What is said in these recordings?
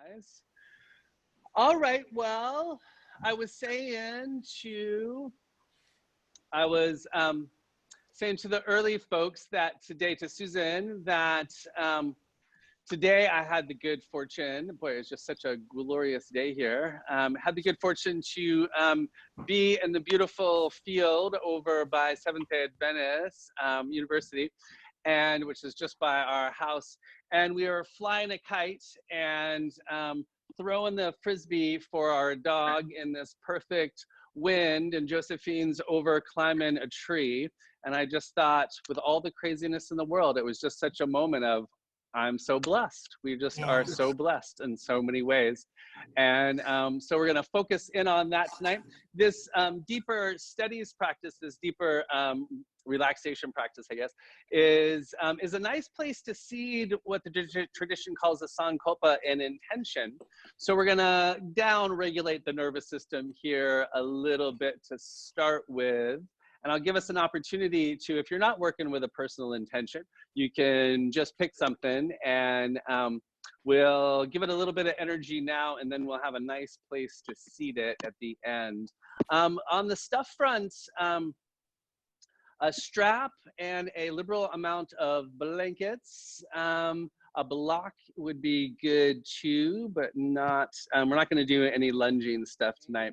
Guys. All right, well, I was saying to, I was saying to the early folks that today, to Susan, that today I had the good fortune, boy, it's just such a glorious day here, had the good fortune to be in the beautiful field over by Seventh-day Adventist University, and which is just by our house. And we were flying a kite and throwing the frisbee for our dog in this perfect wind, and Josephine's over climbing a tree. And I just thought, with all the craziness in the world, it was just such a moment of, I'm so blessed. We just are so blessed in so many ways. And so we're gonna focus in on that tonight. This deeper studies practice, this deeper relaxation practice, I guess, is a nice place to seed what the tradition calls a sankalpa, and intention. So we're gonna down-regulate the nervous system here a little bit to start with. And I'll give us an opportunity to, if you're not working with a personal intention, you can just pick something, and we'll give it a little bit of energy now, and then we'll have a nice place to seed it at the end. On the stuff front, a strap and a liberal amount of blankets. A block would be good too, but not, we're not gonna do any lunging stuff tonight.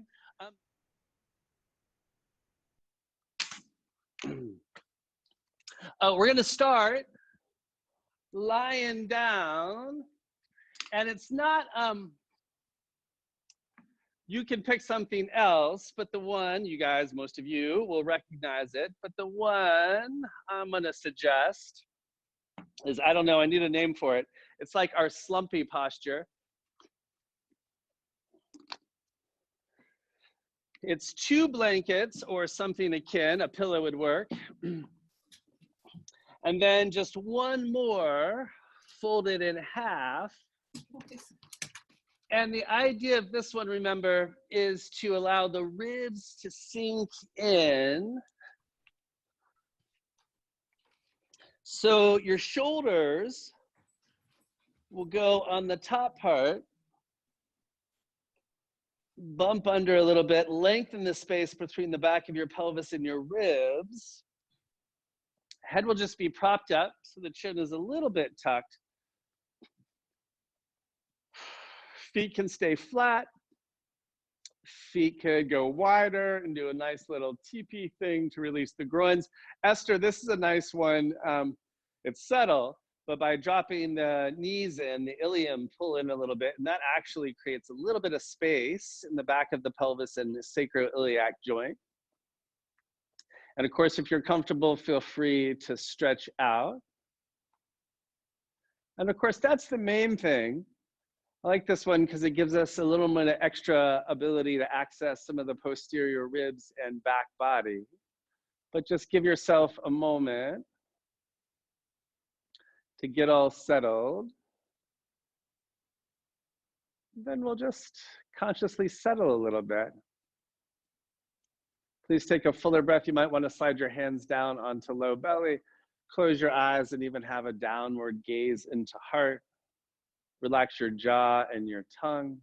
We're gonna start lying down, and it's not, you can pick something else, but the one, you guys, most of you will recognize it, but the one I'm gonna suggest is, I don't know, I need a name for it. It's like our slumpy posture. It's 2 blankets or something akin, a pillow would work. And then just one more folded in half. And the idea of this one, remember, is to allow the ribs to sink in. So your shoulders will go on the top part, bump under a little bit, lengthen the space between the back of your pelvis and your ribs. Head will just be propped up, so the chin is a little bit tucked. Feet can stay flat. Feet could go wider and do a nice little teepee thing to release the groins. Esther, this is a nice one. It's subtle, but by dropping the knees in, the ilium pull in a little bit, and that actually creates a little bit of space in the back of the pelvis and the sacroiliac joint. And of course, if you're comfortable, feel free to stretch out. And of course, that's the main thing. I like this one because it gives us a little bit of extra ability to access some of the posterior ribs and back body. But just give yourself a moment to get all settled. Then we'll just consciously settle a little bit. Please take a fuller breath. You might want to slide your hands down onto low belly, close your eyes, and even have a downward gaze into heart. Relax your jaw and your tongue.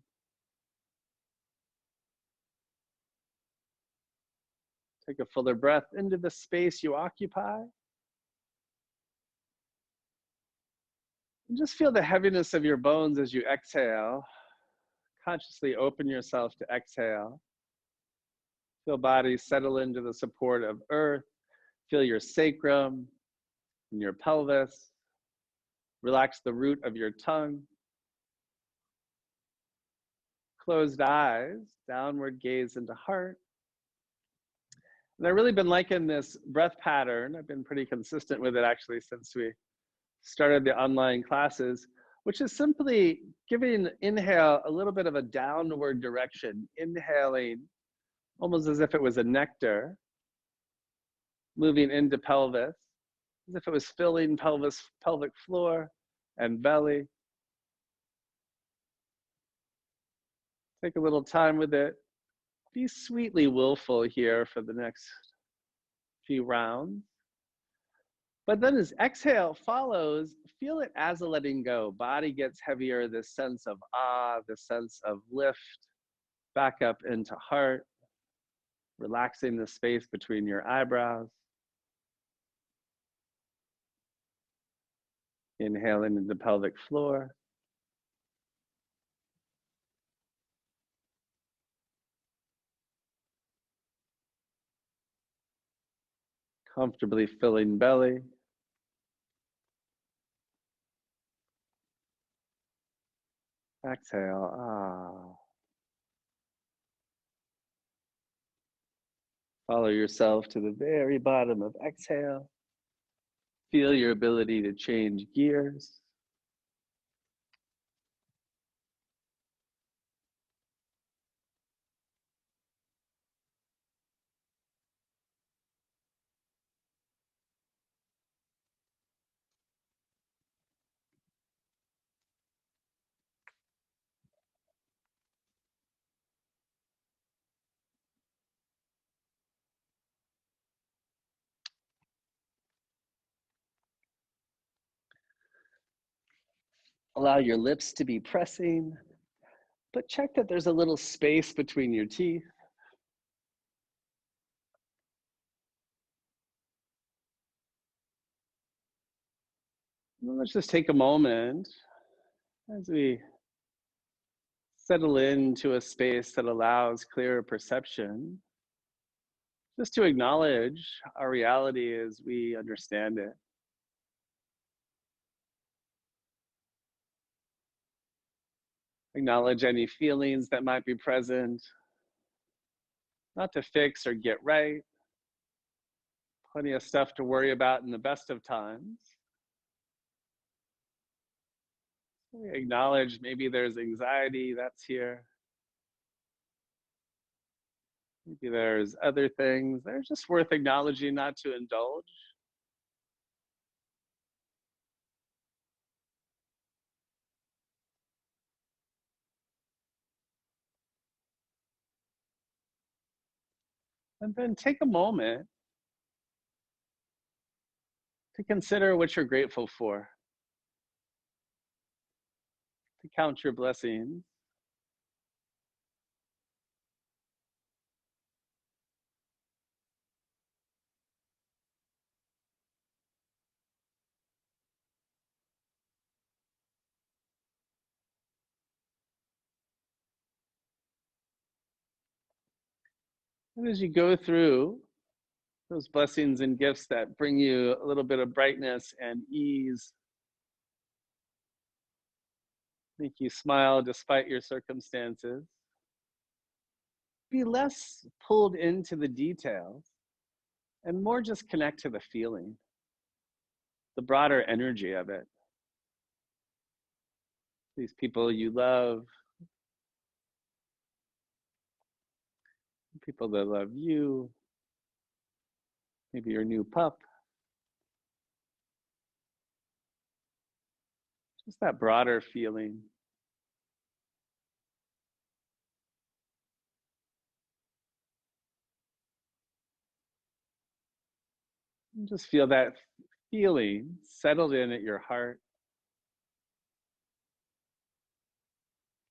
Take a fuller breath into the space you occupy. And just feel the heaviness of your bones as you exhale. Consciously open yourself to exhale. Feel body settle into the support of earth. Feel your sacrum and your pelvis. Relax the root of your tongue. Closed eyes, downward gaze into heart. And I've really been liking this breath pattern. I've been pretty consistent with it actually since we started the online classes, which is simply giving inhale a little bit of a downward direction, inhaling almost as if it was a nectar, moving into pelvis, as if it was filling pelvis, pelvic floor and belly. Take a little time with it. Be sweetly willful here for the next few rounds. But then as exhale follows, feel it as a letting go. Body gets heavier, this sense of this sense of lift back up into heart, relaxing the space between your eyebrows. Inhaling into the pelvic floor. Comfortably filling belly. Exhale. Follow yourself to the very bottom of exhale. Feel your ability to change gears. Allow your lips to be pressing, but check that there's a little space between your teeth. And let's just take a moment as we settle into a space that allows clearer perception, just to acknowledge our reality as we understand it. Acknowledge any feelings that might be present, not to fix or get right. Plenty of stuff to worry about in the best of times. We acknowledge maybe there's anxiety that's here. Maybe there's other things that are just worth acknowledging, not to indulge. And then take a moment to consider what you're grateful for, to count your blessings. And as you go through those blessings and gifts that bring you a little bit of brightness and ease, make you smile despite your circumstances, be less pulled into the details and more just connect to the feeling, the broader energy of it. These people you love, people that love you, maybe your new pup, just that broader feeling. And just feel that feeling settled in at your heart.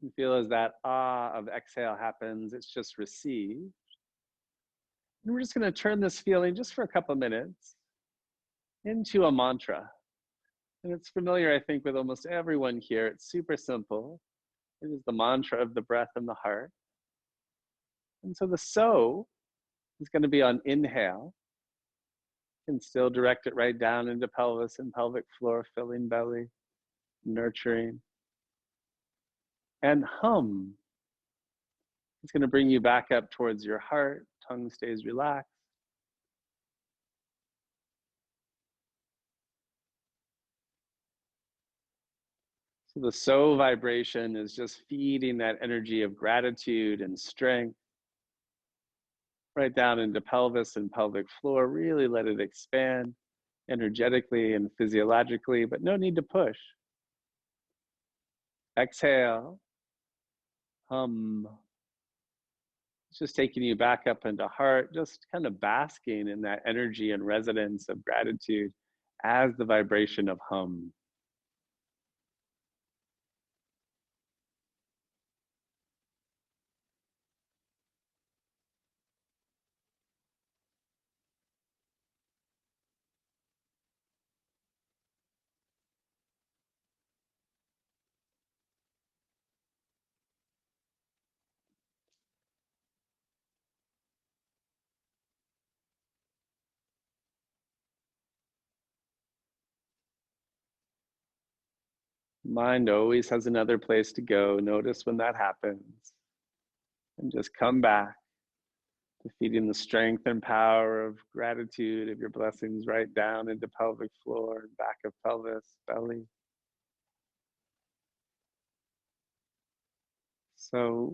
You feel as that of exhale happens, it's just received. And we're just going to turn this feeling just for a couple minutes into a mantra. And it's familiar, I think, with almost everyone here. It's super simple. It is the mantra of the breath and the heart. And so the so is going to be on inhale. You can still direct it right down into pelvis and pelvic floor, filling belly, nurturing. And hum. It's going to bring you back up towards your heart. Tongue stays relaxed. So the so vibration is just feeding that energy of gratitude and strength right down into pelvis and pelvic floor. Really let it expand energetically and physiologically, but no need to push. Exhale, hum. It's just taking you back up into heart, just kind of basking in that energy and resonance of gratitude as the vibration of hum. Mind always has another place to go. Notice when that happens and just come back to feeding the strength and power of gratitude of your blessings right down into pelvic floor, back of pelvis, belly. So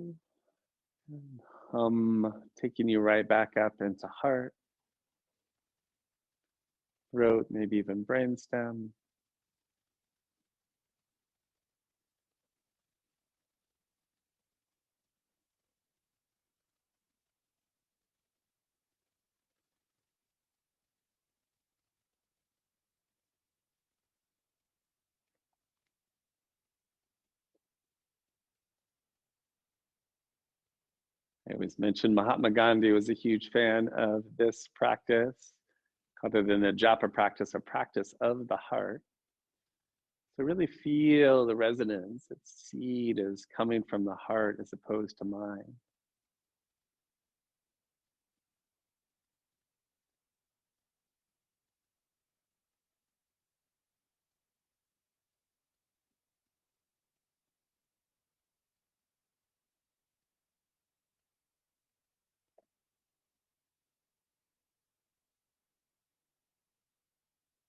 taking you right back up into heart, throat, maybe even brainstem. I always mention Mahatma Gandhi was a huge fan of this practice, called it an ajapa practice, a practice of the heart. So really feel the resonance. Its seed is coming from the heart as opposed to mind.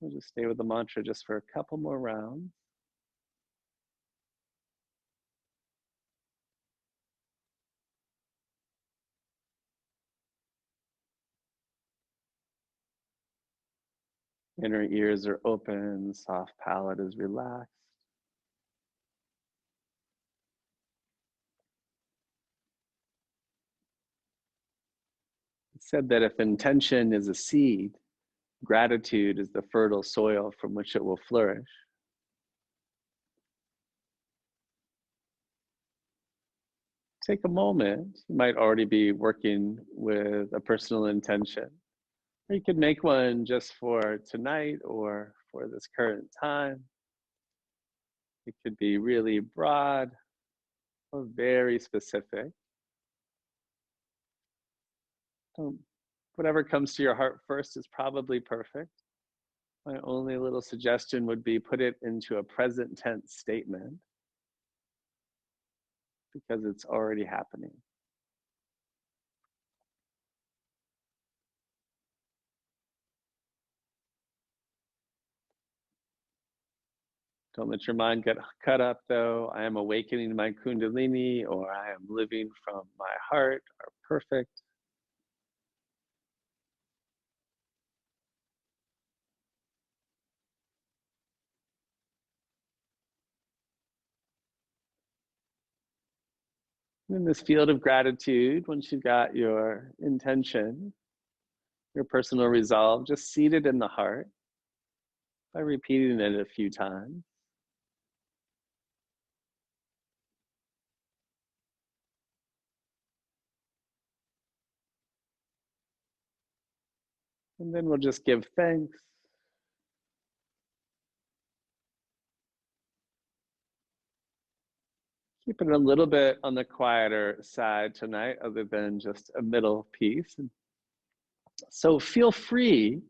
We'll just stay with the mantra just for a couple more rounds. Inner ears are open, soft palate is relaxed. It's said that if intention is a seed, gratitude is the fertile soil from which it will flourish. Take a moment. You might already be working with a personal intention, or you could make one just for tonight or for this current time. It could be really broad or very specific. Whatever comes to your heart first is probably perfect. My only little suggestion would be put it into a present tense statement because it's already happening. Don't let your mind get cut up though. I am awakening my kundalini or I am living from my heart are perfect. In this field of gratitude, once you've got your intention, your personal resolve, just seat it in the heart by repeating it a few times. And then we'll just give thanks. Keep it a little bit on the quieter side tonight, other than just a middle piece. So feel free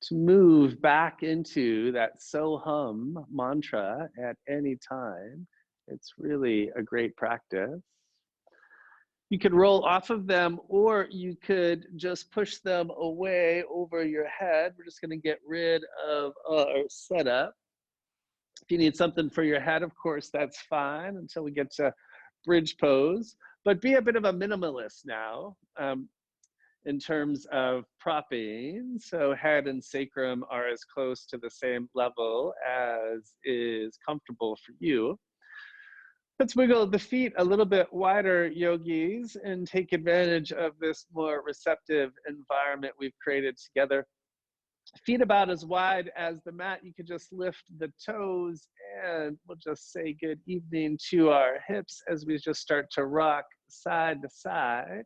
to move back into that so hum mantra at any time. It's really a great practice. You could roll off of them, or you could just push them away over your head. We're just going to get rid of our setup. If you need something for your head, of course, that's fine until we get to bridge pose. But be a bit of a minimalist now in terms of propping. So head and sacrum are as close to the same level as is comfortable for you. Let's wiggle the feet a little bit wider, yogis, and take advantage of this more receptive environment we've created together. Feet about as wide as the mat. You could just lift the toes, and we'll just say good evening to our hips as we just start to rock side to side.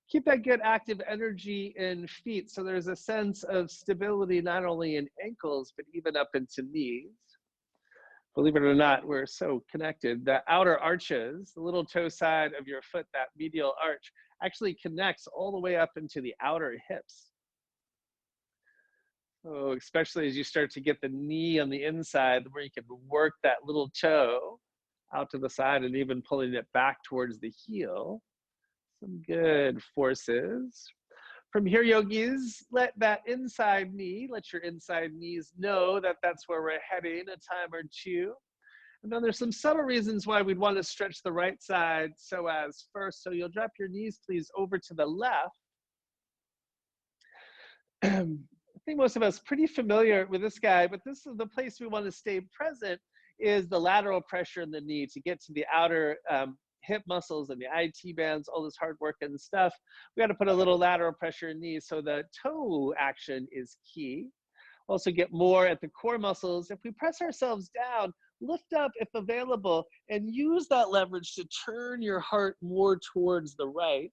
Keep that good active energy in feet, so there's a sense of stability not only in ankles, but even up into knees. Believe it or not, we're so connected. The outer arches, the little toe side of your foot, that medial arch, actually connects all the way up into the outer hips. So especially as you start to get the knee on the inside, where you can work that little toe out to the side and even pulling it back towards the heel. Some good forces. From here, yogis, let your inside knees know that that's where we're heading a time or two. And then there's some subtle reasons why we'd want to stretch the right side so as first. So you'll drop your knees, please, over to the left. I think most of us are pretty familiar with this guy, but this is the place we want to stay present, is the lateral pressure in the knee to get to the outer hip muscles and the IT bands, all this hard work and stuff. We got to put a little lateral pressure in knees, so the toe action is key. Also get more at the core muscles. If we press ourselves down, lift up if available, and use that leverage to turn your heart more towards the right.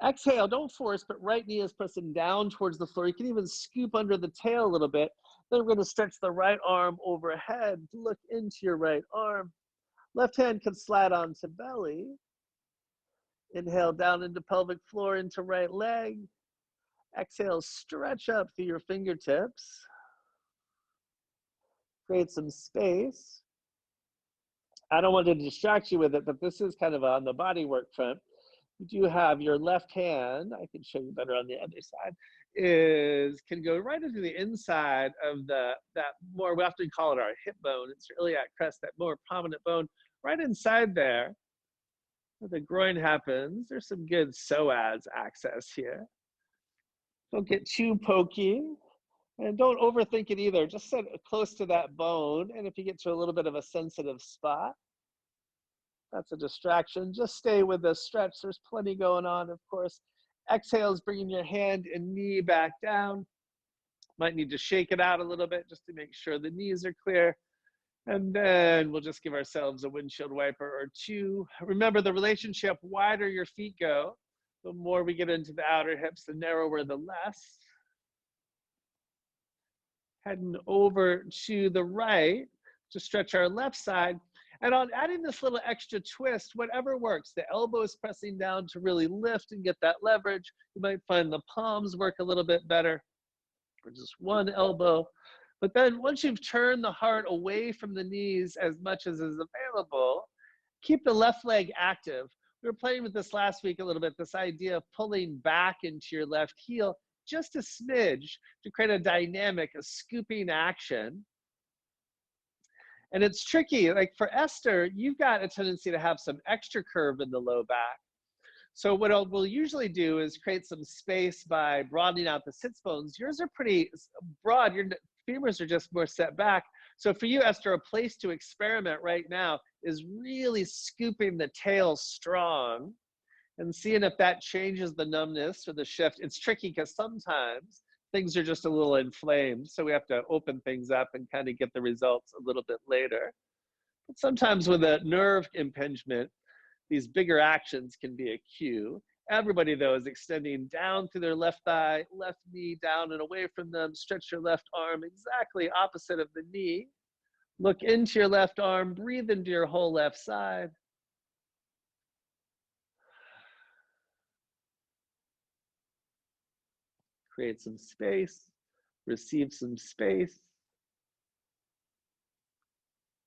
Exhale, don't force, but right knee is pressing down towards the floor. You can even scoop under the tail a little bit. Then we're going to stretch the right arm overhead. Look into your right arm. Left hand can slide onto belly. Inhale down into pelvic floor, into right leg. Exhale, stretch up through your fingertips. Create some space. I don't want to distract you with it, but this is kind of on the body work front. You do have your left hand, I can show you better on the other side, can go right into the inside of that more, we often call it our hip bone. It's your iliac crest, that more prominent bone, right inside there where the groin happens. There's some good psoas access here. Don't get too pokey, and don't overthink it either. Just sit close to that bone, and if you get to a little bit of a sensitive spot, that's a distraction. Just stay with the stretch. There's plenty going on, of course. Exhale is bringing your hand and knee back down. Might need to shake it out a little bit just to make sure the knees are clear. And then we'll just give ourselves a windshield wiper or two. Remember, the relationship, wider your feet go, the more we get into the outer hips, the narrower the less. Heading over to the right to stretch our left side. And on adding this little extra twist, whatever works, the elbows pressing down to really lift and get that leverage. You might find the palms work a little bit better, or just one elbow. But then once you've turned the heart away from the knees as much as is available, keep the left leg active. We were playing with this last week a little bit, this idea of pulling back into your left heel just a smidge to create a dynamic, a scooping action. And it's tricky, like for Esther, you've got a tendency to have some extra curve in the low back. So what we'll usually do is create some space by broadening out the sits bones. Yours are pretty broad, your femurs are just more set back. So for you, Esther, a place to experiment right now is really scooping the tail strong and seeing if that changes the numbness or the shift. It's tricky because sometimes things are just a little inflamed, so we have to open things up and kind of get the results a little bit later. But sometimes with a nerve impingement, these bigger actions can be a cue. Everybody, though, is extending down through their left thigh, left knee down and away from them. Stretch your left arm exactly opposite of the knee. Look into your left arm, breathe into your whole left side. Create some space, receive some space.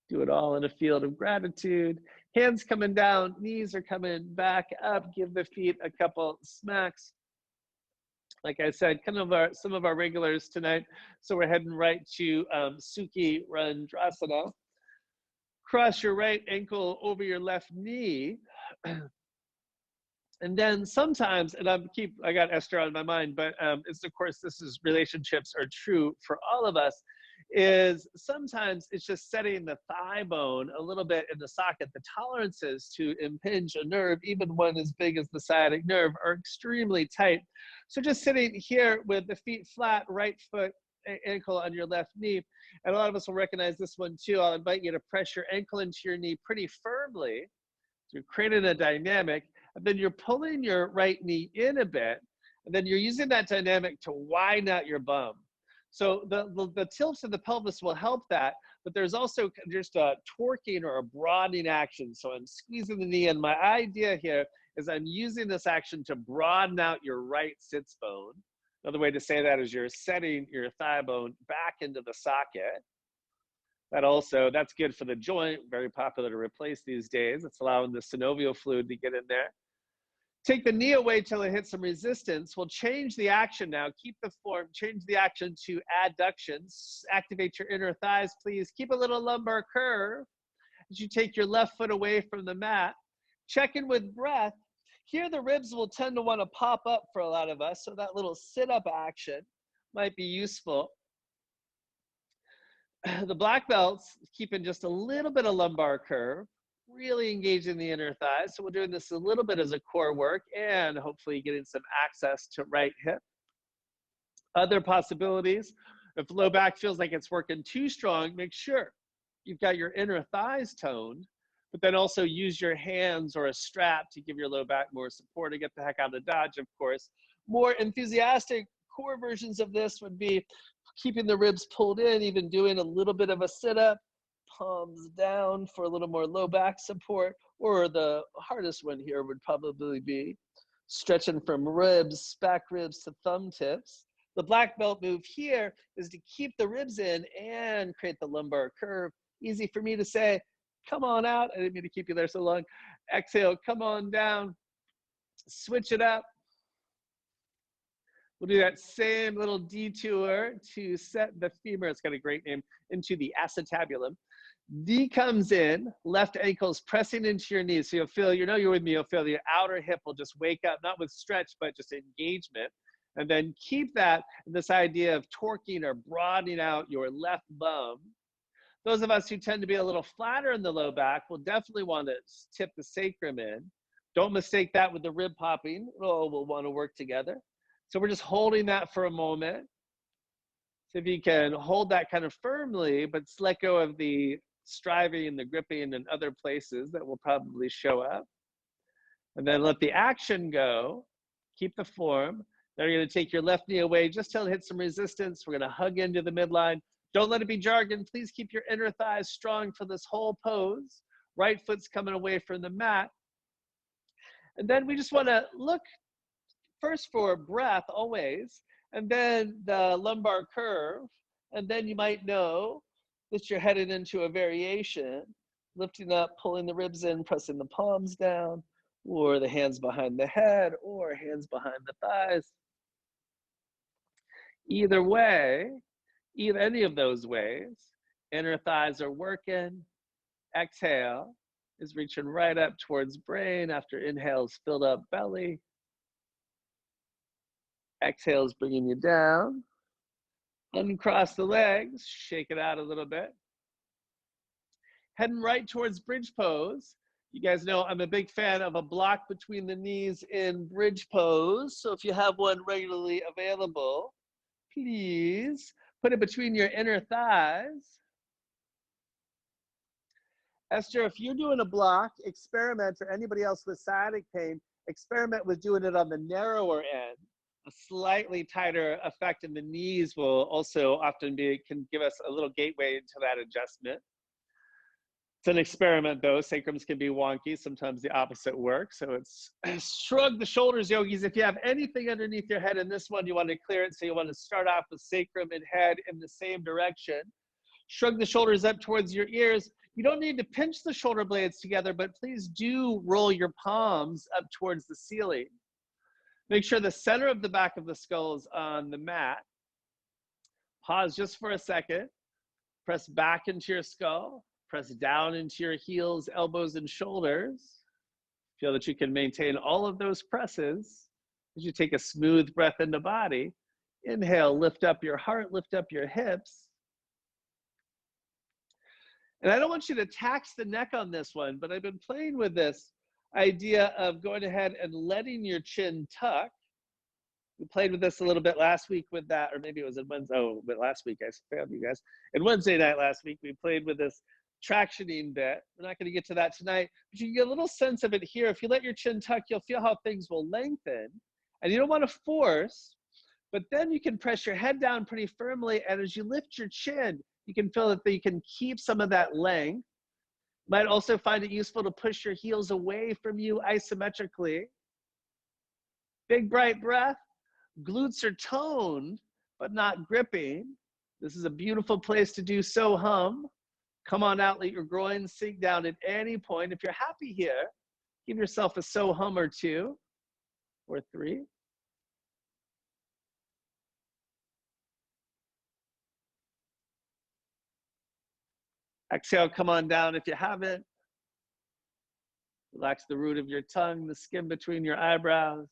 Do it all in a field of gratitude. Hands coming down, knees are coming back up. Give the feet a couple smacks. Like I said, some of our regulars tonight. So we're heading right to Sukhi Randrasana. Cross your right ankle over your left knee. And then sometimes, and I got Esther on my mind, but it's, of course, relationships are true for all of us, is sometimes it's just setting the thigh bone a little bit in the socket. The tolerances to impinge a nerve, even one as big as the sciatic nerve, are extremely tight. So just sitting here with the feet flat, right foot, ankle on your left knee, and a lot of us will recognize this one too. I'll invite you to press your ankle into your knee pretty firmly. So you're creating a dynamic, and then you're pulling your right knee in a bit, and then you're using that dynamic to widen out your bum. So the tilts of the pelvis will help that, but there's also just a torquing or a broadening action. So I'm squeezing the knee, and my idea here is I'm using this action to broaden out your right sits bone. Another way to say that is you're setting your thigh bone back into the socket. That's good for the joint, very popular to replace these days. It's allowing the synovial fluid to get in there. Take the knee away till it hits some resistance. We'll change the action now. Keep the form, change the action to adductions. Activate your inner thighs, please. Keep a little lumbar curve as you take your left foot away from the mat. Check in with breath. Here the ribs will tend to want to pop up for a lot of us, so that little sit-up action might be useful. The black belts, keeping just a little bit of lumbar curve, really engaging the inner thighs. So we're doing this a little bit as a core work and hopefully getting some access to right hip. Other possibilities, if low back feels like it's working too strong, make sure you've got your inner thighs toned, but then also use your hands or a strap to give your low back more support to get the heck out of Dodge, of course. More enthusiastic core versions of this would be keeping the ribs pulled in, even doing a little bit of a sit-up, palms down for a little more low back support, or the hardest one here would probably be stretching from ribs, back ribs to thumb tips. The black belt move here is to keep the ribs in and create the lumbar curve. Easy for me to say, come on out. I didn't mean to keep you there so long. Exhale, come on down, switch it up. We'll do that same little detour to set the femur, it's got a great name, into the acetabulum. D comes in, left ankle's pressing into your knees. So you'll feel, you're with me, you'll feel the outer hip will just wake up, not with stretch, but just engagement. And then keep that, this idea of torquing or broadening out your left bum. Those of us who tend to be a little flatter in the low back will definitely want to tip the sacrum in. Don't mistake that with the rib popping. Oh, we'll want to work together. So we're just holding that for a moment. So if you can hold that kind of firmly, but let go of the striving and the gripping and other places that will probably show up. And then let the action go. Keep the form. Then you're going to take your left knee away just till it hits some resistance. We're going to hug into the midline. Don't let it be jargon. Please keep your inner thighs strong for this whole pose. Right foot's coming away from the mat. And then we just want to look first for breath always, and then the lumbar curve. And then you might know that you're headed into a variation, lifting up, pulling the ribs in, pressing the palms down, or the hands behind the head, or hands behind the thighs. Either way, any of those ways, inner thighs are working. Exhale is reaching right up towards brain after inhale's filled up belly. Exhale is bringing you down. Uncross the legs, shake it out a little bit. Heading right towards bridge pose. You guys know I'm a big fan of a block between the knees in bridge pose. So if you have one regularly available, please put it between your inner thighs. Esther, if you're doing a block, experiment, or anybody else with sciatic pain, experiment with doing it on the narrower end. A slightly tighter effect in the knees will also often can give us a little gateway into that adjustment. It's an experiment though. Sacrums can be wonky. Sometimes the opposite works. So it's shrug the shoulders, yogis. If you have anything underneath your head in this one, you want to clear it. So you want to start off with sacrum and head in the same direction. Shrug the shoulders up towards your ears. You don't need to pinch the shoulder blades together, but please do roll your palms up towards the ceiling. Make sure the center of the back of the skull is on the mat. Pause just for a second. Press back into your skull. Press down into your heels, elbows, and shoulders. Feel that you can maintain all of those presses as you take a smooth breath in the body. Inhale, lift up your heart, lift up your hips. And I don't want you to tax the neck on this one, but I've been playing with this idea of going ahead and letting your chin tuck. We played with this a little bit last week with that, or maybe it was in Wednesday. Oh, but last week I failed you guys. And Wednesday night last week, we played with this tractioning bit. We're not going to get to that tonight, but you can get a little sense of it here. If you let your chin tuck, you'll feel how things will lengthen. And you don't want to force, but then you can press your head down pretty firmly. And as you lift your chin, you can feel that you can keep some of that length. Might also find it useful to push your heels away from you isometrically. Big, bright breath. Glutes are toned, but not gripping. This is a beautiful place to do so hum. Come on out, let your groin sink down at any point. If you're happy here, give yourself a so hum or two or three. Exhale, come on down if you haven't. Relax the root of your tongue, the skin between your eyebrows.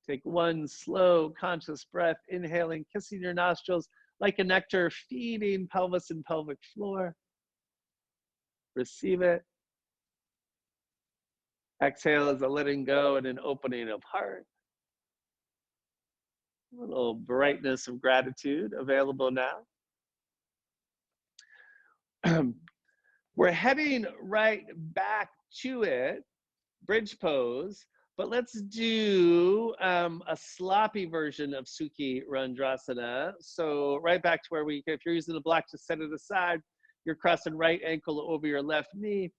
Take one slow, conscious breath, inhaling, kissing your nostrils like a nectar, feeding pelvis and pelvic floor. Receive it. Exhale is a letting go and an opening of heart. A little brightness of gratitude available now. We're heading right back to it, bridge pose, but let's do a sloppy version of Sukhi Randrasana. So right back to where if you're using the block, just set it aside. You're crossing right ankle over your left knee.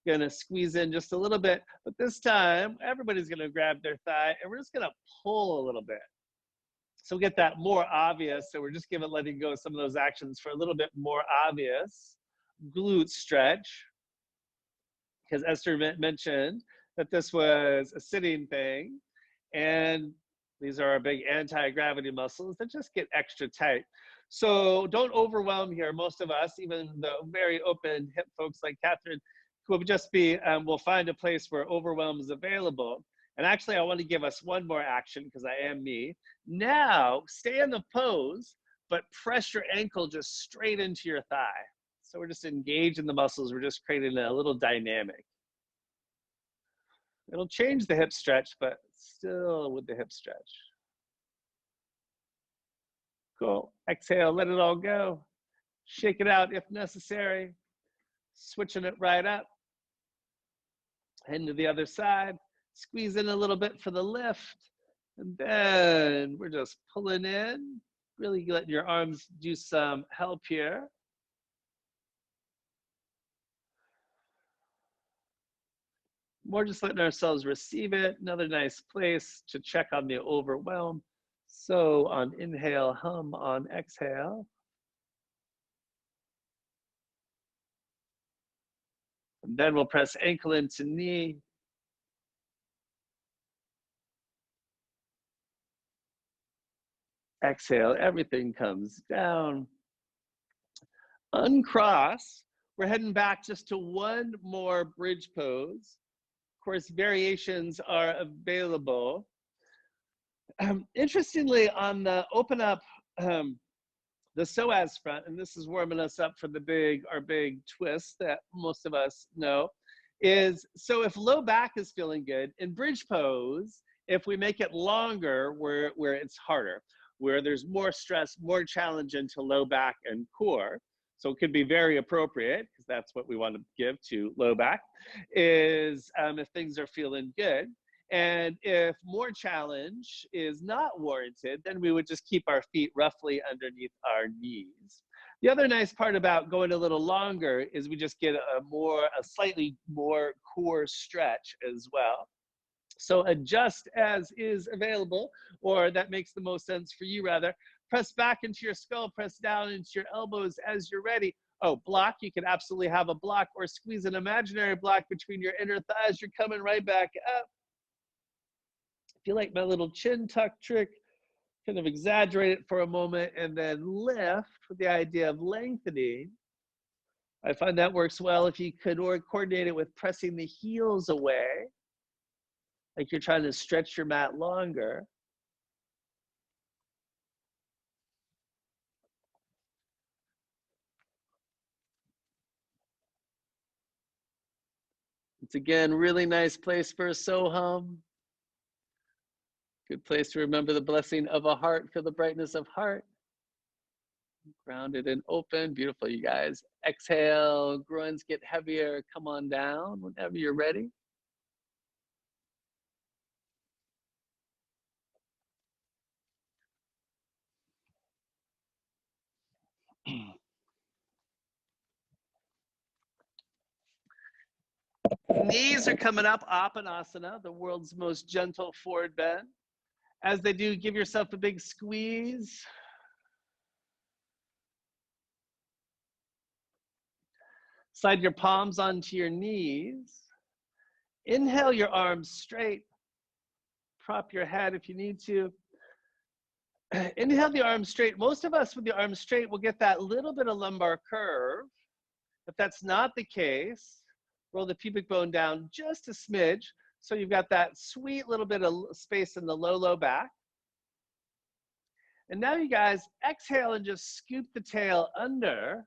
Gonna squeeze in just a little bit, but this time, everybody's gonna grab their thigh and we're just gonna pull a little bit. So we'll get that more obvious. So we're just letting go of some of those actions for a little bit more obvious glute stretch. Because Esther mentioned that this was a sitting thing, and these are our big anti-gravity muscles that just get extra tight. So don't overwhelm here. Most of us, even the very open hip folks like Catherine, will just be, we'll find a place where overwhelm is available. And actually, I want to give us one more action because I am me. Now, stay in the pose, but press your ankle just straight into your thigh. So we're just engaging the muscles. We're just creating a little dynamic. It'll change the hip stretch, but still with the hip stretch. Cool. Exhale, let it all go. Shake it out if necessary. Switching it right up. Heading to the other side. Squeeze in a little bit for the lift. And then we're just pulling in. Really letting your arms do some help here. More just letting ourselves receive it. Another nice place to check on the overwhelm. So on inhale, hum on exhale. And then we'll press ankle into knee. Exhale, everything comes down. Uncross. We're heading back just to one more bridge pose. Of course, variations are available. Interestingly, on the open up the psoas front, and this is warming us up for our big twist that most of us know, is so if low back is feeling good, in bridge pose, if we make it longer where it's harder, where there's more stress, more challenge into low back and core, so it could be very appropriate, because that's what we want to give to low back, is if things are feeling good. And if more challenge is not warranted, then we would just keep our feet roughly underneath our knees. The other nice part about going a little longer is we just get a slightly more core stretch as well. So adjust as is available, or that makes the most sense for you rather. Press back into your skull, press down into your elbows as you're ready. Oh, block, you can absolutely have a block or squeeze an imaginary block between your inner thighs. You're coming right back up. If you like my little chin tuck trick, kind of exaggerate it for a moment and then lift with the idea of lengthening. I find that works well if you could coordinate it with pressing the heels away, like you're trying to stretch your mat longer. It's again, really nice place for a Soham. Good place to remember the blessing of a heart, feel the brightness of heart. Grounded and open, beautiful, you guys. Exhale, groins get heavier, come on down whenever you're ready. Knees are coming up, Apanasana, the world's most gentle forward bend. As they do, give yourself a big squeeze. Slide your palms onto your knees. Inhale your arms straight. Prop your head if you need to. Inhale the arms straight. Most of us with the arms straight will get that little bit of lumbar curve. If that's not the case, roll the pubic bone down just a smidge. So you've got that sweet little bit of space in the low back. And now you guys exhale and just scoop the tail under.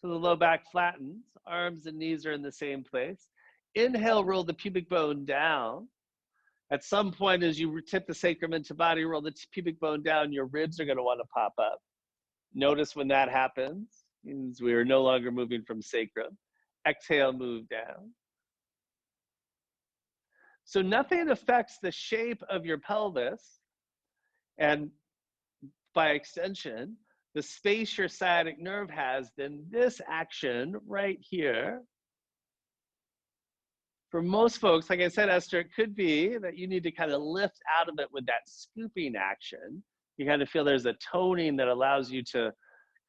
So the low back flattens, arms and knees are in the same place. Inhale, roll the pubic bone down. At some point as you tip the sacrum into body, roll the pubic bone down, your ribs are gonna wanna pop up. Notice when that happens, means we are no longer moving from sacrum. Exhale, move down. So nothing affects the shape of your pelvis, and by extension, the space your sciatic nerve has, then this action right here, for most folks, like I said, Esther, it could be that you need to kind of lift out of it with that scooping action. You kind of feel there's a toning that allows you to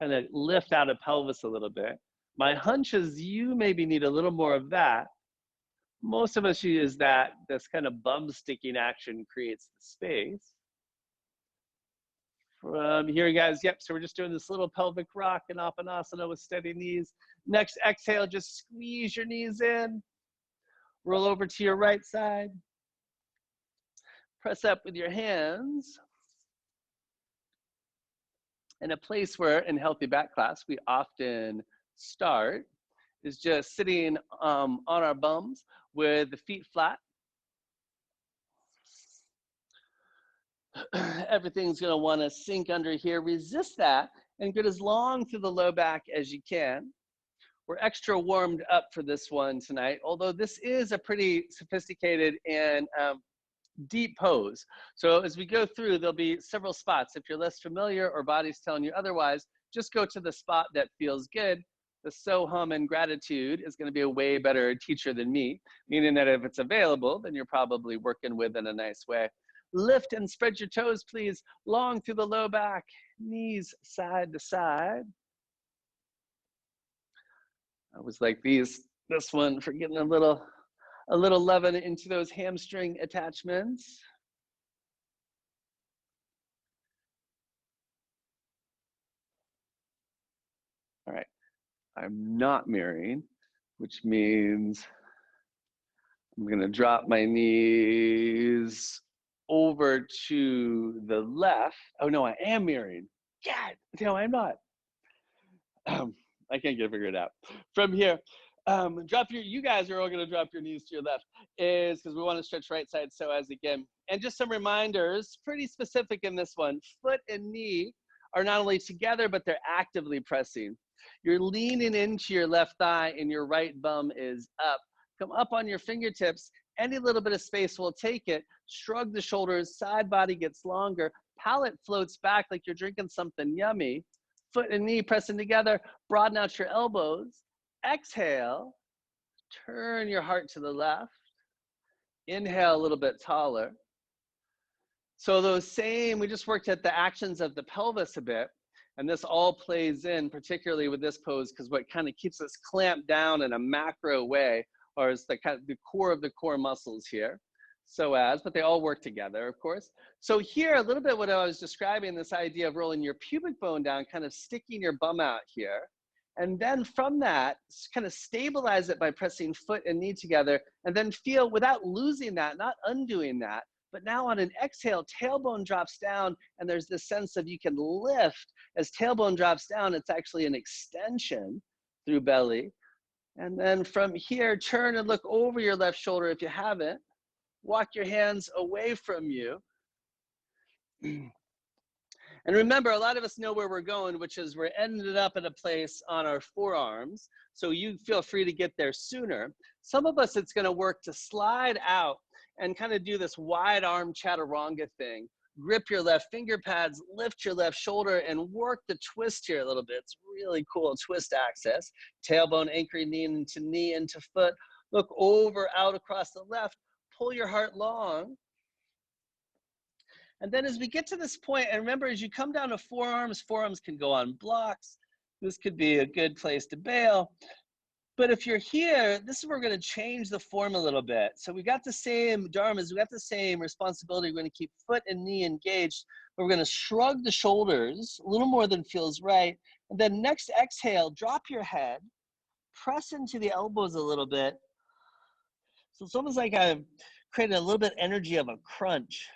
kind of lift out of pelvis a little bit. My hunch is you maybe need a little more of that. Most of us use that, this kind of bum sticking action creates the space. From here, guys, yep, so we're just doing this little pelvic rock in Apanasana with steady knees. Next exhale, just squeeze your knees in. Roll over to your right side. Press up with your hands. And a place where in healthy back class we often start is just sitting on our bums with the feet flat. Everything's gonna wanna sink under here. Resist that and get as long through the low back as you can. We're extra warmed up for this one tonight, although this is a pretty sophisticated and deep pose. So as we go through, there'll be several spots. If you're less familiar or body's telling you otherwise, just go to the spot that feels good. The Soham and gratitude is gonna be a way better teacher than me, meaning that if it's available, then you're probably working with in a nice way. Lift and spread your toes, please, long through the low back, knees side to side. I was like this one for getting a little loving into those hamstring attachments. All right, I'm not mirroring, which means I'm gonna drop my knees over to the left. Oh no, I am mirroring. God, no, I'm not. I can't get it figured out. From here, you guys are all gonna drop your knees to your left, is because we wanna stretch right side so as again. And just some reminders, pretty specific in this one. Foot and knee are not only together, but they're actively pressing. You're leaning into your left thigh and your right bum is up. Come up on your fingertips. Any little bit of space will take it. Shrug the shoulders, side body gets longer. Palate floats back like you're drinking something yummy. Foot and knee pressing together. Broaden out your elbows. Exhale. Turn your heart to the left. Inhale a little bit taller. So we just worked at the actions of the pelvis a bit. And this all plays in, particularly with this pose, because what kind of keeps us clamped down in a macro way or is the core of the core muscles here. But they all work together, of course. So here, a little bit what I was describing, this idea of rolling your pubic bone down, kind of sticking your bum out here. And then from that, kind of stabilize it by pressing foot and knee together, and then feel, without losing that, not undoing that, but now on an exhale, tailbone drops down, and there's this sense of you can lift. As tailbone drops down, it's actually an extension through belly. And then from here, turn and look over your left shoulder if you haven't. Walk your hands away from you. And remember, a lot of us know where we're going, which is we're ended up at a place on our forearms. So you feel free to get there sooner. Some of us, it's going to work to slide out and kind of do this wide arm chaturanga thing. Grip your left finger pads, lift your left shoulder, and work the twist here a little bit. It's really cool twist access. Tailbone anchoring knee into foot. Look over, out across the left. Pull your heart long. And then as we get to this point, and remember, as you come down to forearms, forearms can go on blocks. This could be a good place to bail. But if you're here, this is where we're going to change the form a little bit. So we got the same dharmas, we got the same responsibility. We're going to keep foot and knee engaged, but we're going to shrug the shoulders a little more than feels right. And then next exhale, drop your head, press into the elbows a little bit. So it's almost like I've created a little bit of energy of a crunch.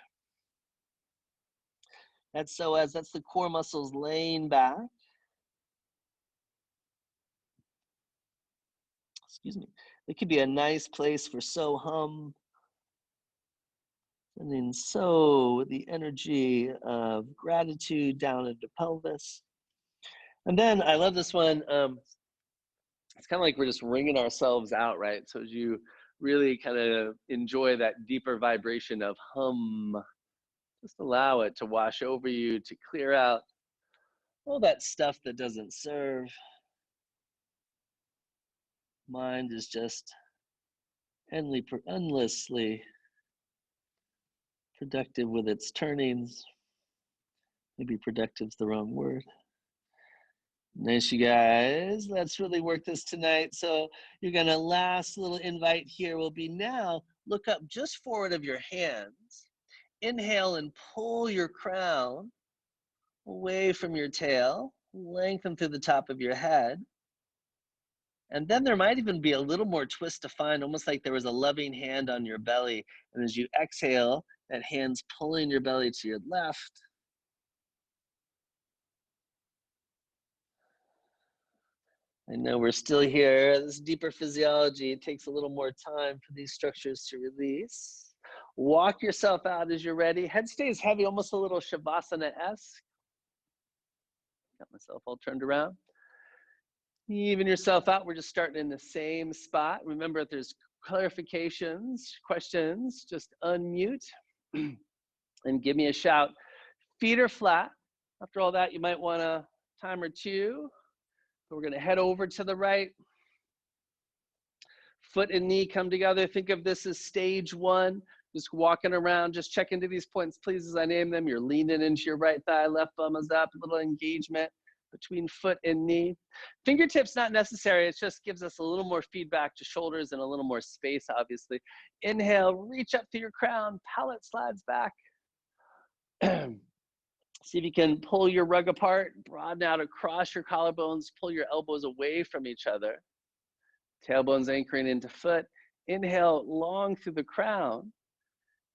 That's that's the core muscles laying back. Excuse me. It could be a nice place for so hum. And then so the energy of gratitude down into pelvis. And then I love this one. It's kind of like we're just ringing ourselves out, right? So as you really kind of enjoy that deeper vibration of hum, just allow it to wash over you, to clear out all that stuff that doesn't serve. Mind is just endlessly productive with its turnings. Maybe productive's the wrong word. Nice, you guys. Let's really work this tonight. So you're gonna, last little invite here will be now, look up just forward of your hands. Inhale and pull your crown away from your tail, lengthen through the top of your head. And then there might even be a little more twist to find, almost like there was a loving hand on your belly. And as you exhale, that hand's pulling your belly to your left. I know we're still here. This deeper physiology, it takes a little more time for these structures to release. Walk yourself out as you're ready. Head stays heavy, almost a little Shavasana-esque. Got myself all turned around. Even yourself out. We're just starting in the same spot. Remember, if there's clarifications, questions, just unmute and give me a shout. Feet are flat. After all that, you might want a time or two. So we're going to head over to the right. Foot and knee come together. Think of this as stage one. Just walking around, just check into these points, please, as I name them. You're leaning into your right thigh, left bum is up, a little engagement between foot and knee. Fingertips not necessary, it just gives us a little more feedback to shoulders and a little more space, obviously. Inhale, reach up to your crown, palate slides back. See if you can pull your rug apart, broaden out across your collarbones, pull your elbows away from each other. Tailbones anchoring into foot. Inhale, long through the crown.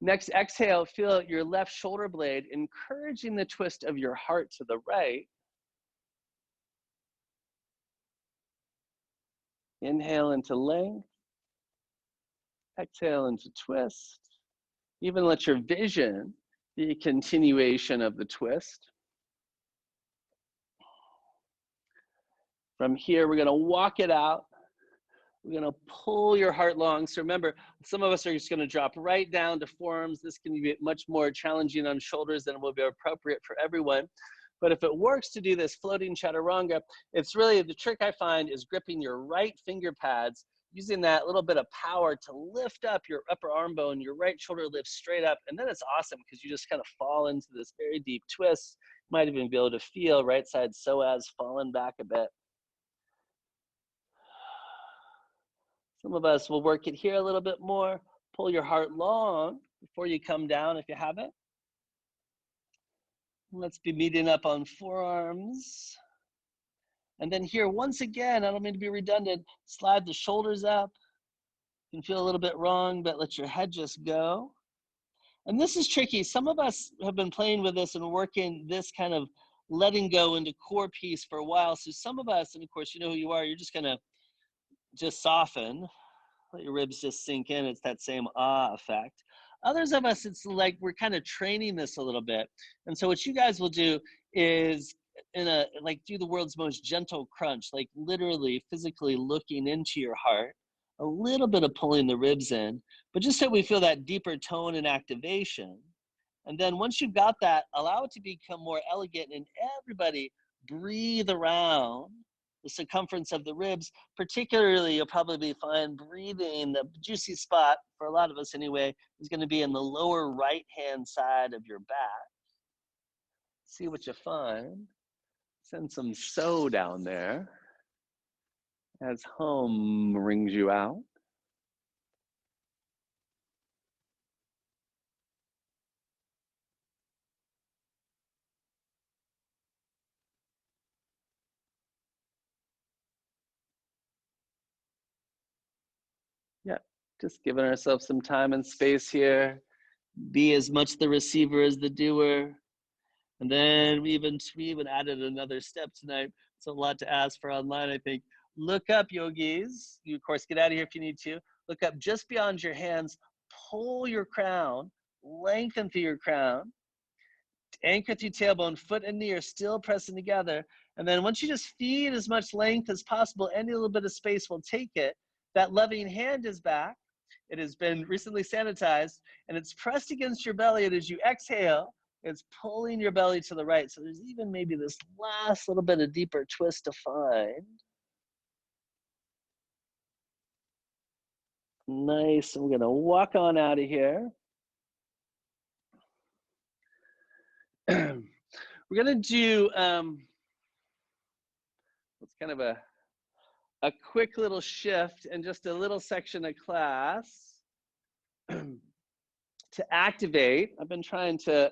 Next exhale, feel your left shoulder blade, encouraging the twist of your heart to the right. Inhale into length. Exhale into twist. Even let your vision be a continuation of the twist. From here, we're going to walk it out. We're going to pull your heart long. So remember, some of us are just going to drop right down to forearms. This can be much more challenging on shoulders than will be appropriate for everyone. But if it works to do this floating chaturanga, it's really, the trick I find is gripping your right finger pads, using that little bit of power to lift up your upper arm bone, your right shoulder lifts straight up. And then it's awesome because you just kind of fall into this very deep twist. You might even be able to feel right side psoas falling back a bit. Some of us will work it here a little bit more. Pull your heart long before you come down if you haven't. Let's be meeting up on forearms. And then here, once again, I don't mean to be redundant, slide the shoulders up. You can feel a little bit wrong, but let your head just go. And this is tricky. Some of us have been playing with this and working this kind of letting go into core piece for a while. So some of us, and of course, you know who you are, you're just gonna just soften. Let your ribs just sink in. It's that same ah effect. Others of us, it's like we're kind of training this a little bit. And so what you guys will do is do the world's most gentle crunch, like literally physically looking into your heart, a little bit of pulling the ribs in, but just so we feel that deeper tone and activation. And then once you've got that, allow it to become more elegant, and everybody breathe around the circumference of the ribs. Particularly, you'll probably find breathing, the juicy spot, for a lot of us anyway, is going to be in the lower right-hand side of your back. See what you find. Send some so down there as hum rings you out. Yeah, just giving ourselves some time and space here. Be as much the receiver as the doer. And then we even added another step tonight. It's a lot to ask for online, I think. Look up, yogis. You, of course, get out of here if you need to. Look up just beyond your hands. Pull your crown. Lengthen through your crown. Anchor through tailbone. Foot and knee are still pressing together. And then once you just feed as much length as possible, any little bit of space will take it. That loving hand is back. It has been recently sanitized, and it's pressed against your belly. And as you exhale, it's pulling your belly to the right. So there's even maybe this last little bit of deeper twist to find. Nice. We're going to walk on out of here. We're going to do it's kind of a quick little shift and just a little section of class to activate. I've been trying to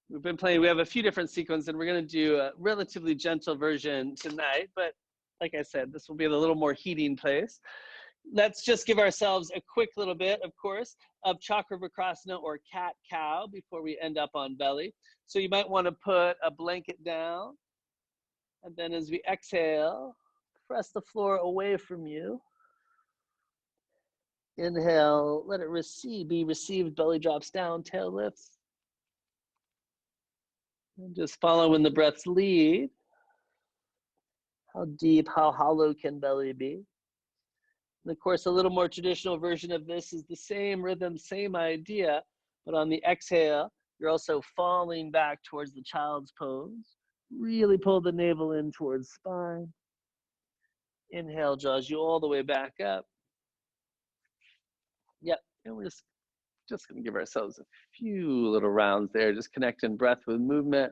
we've been playing, we have a few different sequences, and we're going to do a relatively gentle version tonight, but like I said, this will be a little more heating place. Let's just give ourselves a quick little bit, of course, of Chakravrasana or cat-cow before we end up on belly. So you might want to put a blanket down, and then as we exhale, press the floor away from you. Inhale, let it be received, belly drops down, tail lifts. And just follow when the breaths lead. How deep, how hollow can belly be? And of course, a little more traditional version of this is the same rhythm, same idea, but on the exhale, you're also falling back towards the child's pose. Really pull the navel in towards spine. Inhale draws you all the way back up. Yep, and we're just gonna give ourselves a few little rounds there, just connecting breath with movement.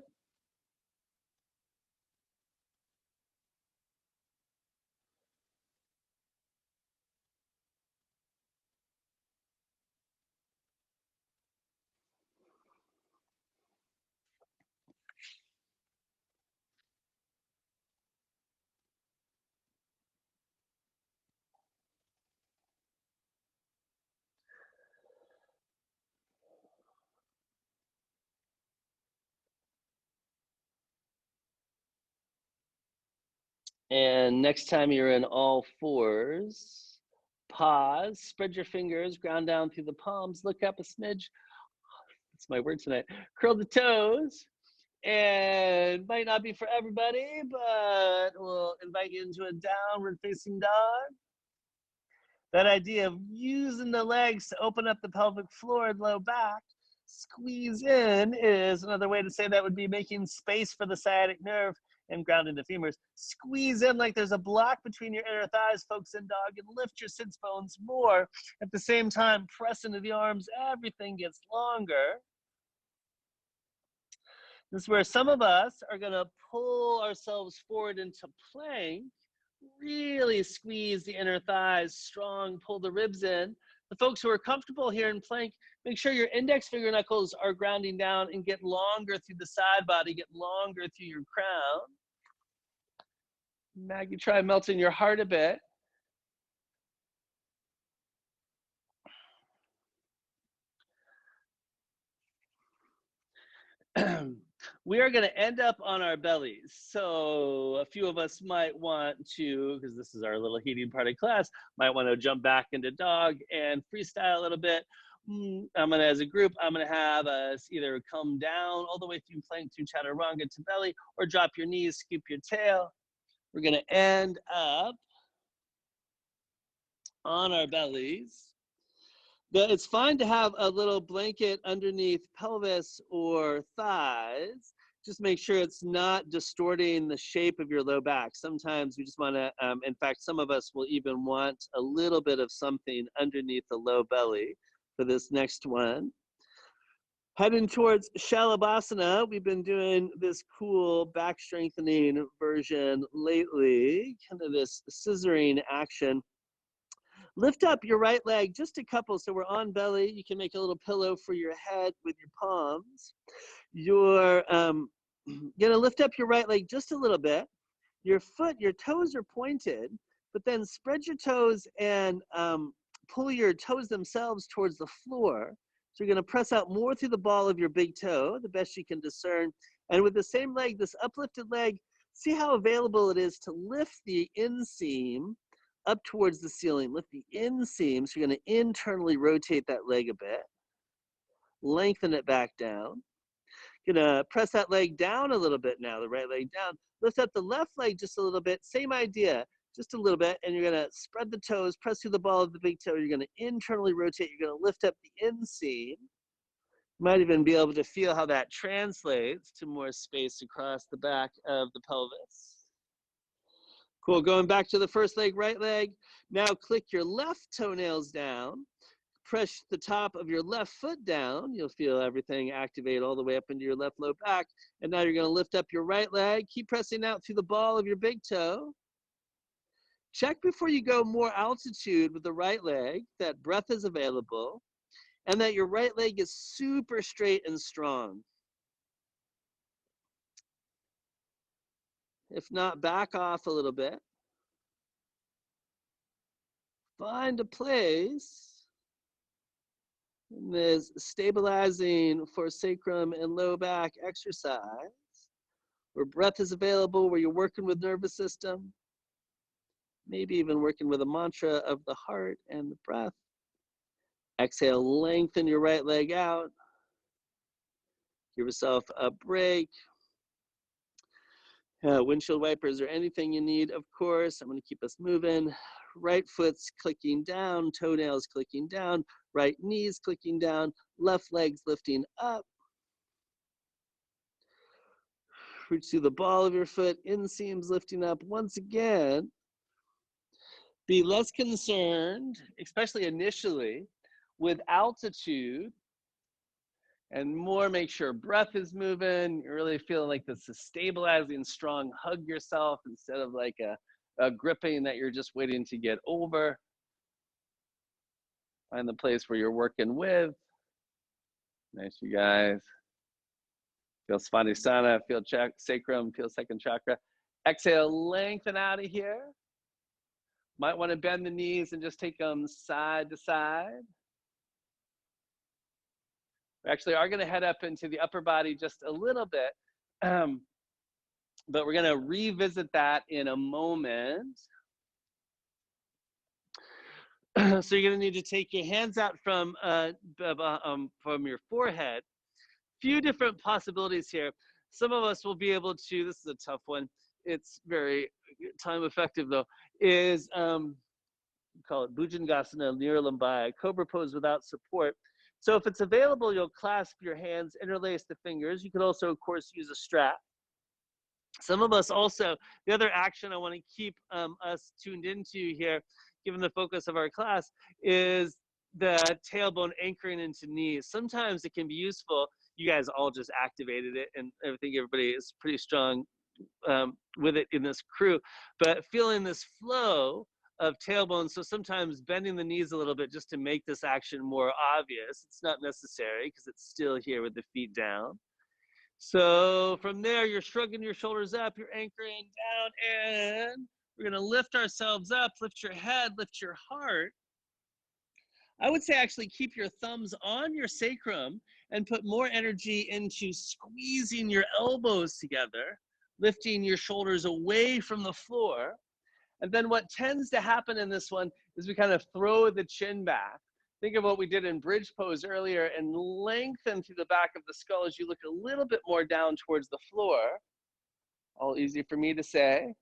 And next time you're in all fours, pause, spread your fingers, ground down through the palms, look up a smidge. That's my word tonight. Curl the toes. And might not be for everybody, but we'll invite you into a downward facing dog. That idea of using the legs to open up the pelvic floor and low back, squeeze in is another way to say that would be making space for the sciatic nerve and grounding the femurs. Squeeze in like there's a block between your inner thighs, folks in dog, and lift your sits bones more. At the same time, press into the arms, everything gets longer. This is where some of us are going to pull ourselves forward into plank, really squeeze the inner thighs strong, pull the ribs in. The folks who are comfortable here in plank, make sure your index finger knuckles are grounding down and get longer through the side body, get longer through your crown. Maggie, try melting your heart a bit. we are going to end up on our bellies. So a few of us might want to, because this is our little heating part of class, might want to jump back into dog and freestyle a little bit. As a group, I'm going to have us either come down all the way through plank to chaturanga to belly, or drop your knees, scoop your tail. We're going to end up on our bellies. It's fine to have a little blanket underneath pelvis or thighs. Just make sure it's not distorting the shape of your low back. Sometimes we just want to, in fact, some of us will even want a little bit of something underneath the low belly for this next one. Heading towards Shalabhasana, we've been doing this cool back strengthening version lately, kind of this scissoring action. Lift up your right leg just a couple, so we're on belly. You can make a little pillow for your head with your palms. You're gonna lift up your right leg just a little bit. Your toes are pointed, but then spread your toes and pull your toes themselves towards the floor. So you're gonna press out more through the ball of your big toe, the best you can discern. And with the same leg, this uplifted leg, see how available it is to lift the inseam up towards the ceiling. Lift the inseam, so you're going to internally rotate that leg a bit. Lengthen it back down. You're going to press that leg down a little bit now, the right leg down. Lift up the left leg just a little bit. Same idea, just a little bit. And you're going to spread the toes, press through the ball of the big toe. You're going to internally rotate. You're going to lift up the inseam. You might even be able to feel how that translates to more space across the back of the pelvis. Cool, going back to the first leg, right leg. Now click your left toenails down. Press the top of your left foot down. You'll feel everything activate all the way up into your left low back. And now you're gonna lift up your right leg. Keep pressing out through the ball of your big toe. Check before you go more altitude with the right leg, that breath is available, and that your right leg is super straight and strong. If not, back off a little bit. Find a place in this stabilizing for sacrum and low back exercise where breath is available, where you're working with nervous system, maybe even working with a mantra of the heart and the breath. Exhale, lengthen your right leg out. Give yourself a break. Windshield wipers or anything you need, of course. I'm going to keep us moving. Right foot's clicking down, toenails clicking down, right knees clicking down, left leg's lifting up. Reach through the ball of your foot, inseams lifting up. Once again, be less concerned, especially initially, with altitude, and more make sure breath is moving. You're really feeling like this is stabilizing, strong hug yourself instead of like a gripping that you're just waiting to get over. Find the place where you're working with. Nice, you guys. Feel Svadhisthana, feel sacrum, feel second chakra. Exhale, lengthen out of here. Might want to bend the knees and just take them side to side. We actually are going to head up into the upper body just a little bit, but we're going to revisit that in a moment. So you're going to need to take your hands out from your forehead. Few different possibilities here. Some of us will be able to, this is a tough one, it's very time effective though, is call it Bhujangasana, Niralambaya, cobra pose without support. So if it's available, you'll clasp your hands, interlace the fingers. You can also, of course, use a strap. Some of us also, the other action I want to keep us tuned into here, given the focus of our class, is the tailbone anchoring into knees. Sometimes it can be useful. You guys all just activated it, and I think everybody is pretty strong with it in this crew. But feeling this flow of tailbone, so sometimes bending the knees a little bit just to make this action more obvious. It's not necessary because it's still here with the feet down. So from there, you're shrugging your shoulders up, you're anchoring down, and we're gonna lift ourselves up, lift your head, lift your heart. I would say actually keep your thumbs on your sacrum and put more energy into squeezing your elbows together, lifting your shoulders away from the floor. And then what tends to happen in this one is we kind of throw the chin back. Think of what we did in bridge pose earlier and lengthen through the back of the skull as you look a little bit more down towards the floor. All easy for me to say.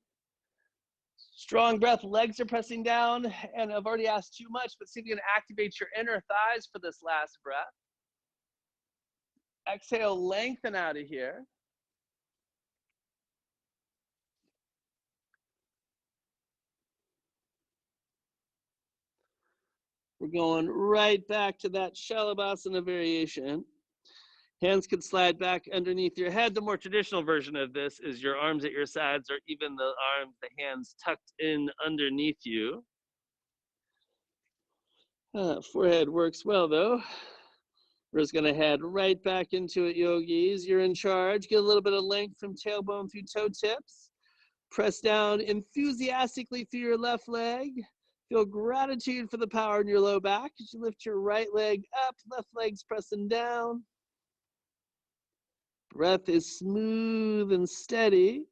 Strong breath, legs are pressing down, and I've already asked too much, but see if you can activate your inner thighs for this last breath. Exhale, lengthen out of here. We're going right back to that Shalabhasana variation. Hands can slide back underneath your head. The more traditional version of this is your arms at your sides, or even the hands tucked in underneath you. Forehead works well though. We're just gonna head right back into it, yogis. You're in charge. Get a little bit of length from tailbone through toe tips. Press down enthusiastically through your left leg. Feel gratitude for the power in your low back as you lift your right leg up, left leg's pressing down. Breath is smooth and steady.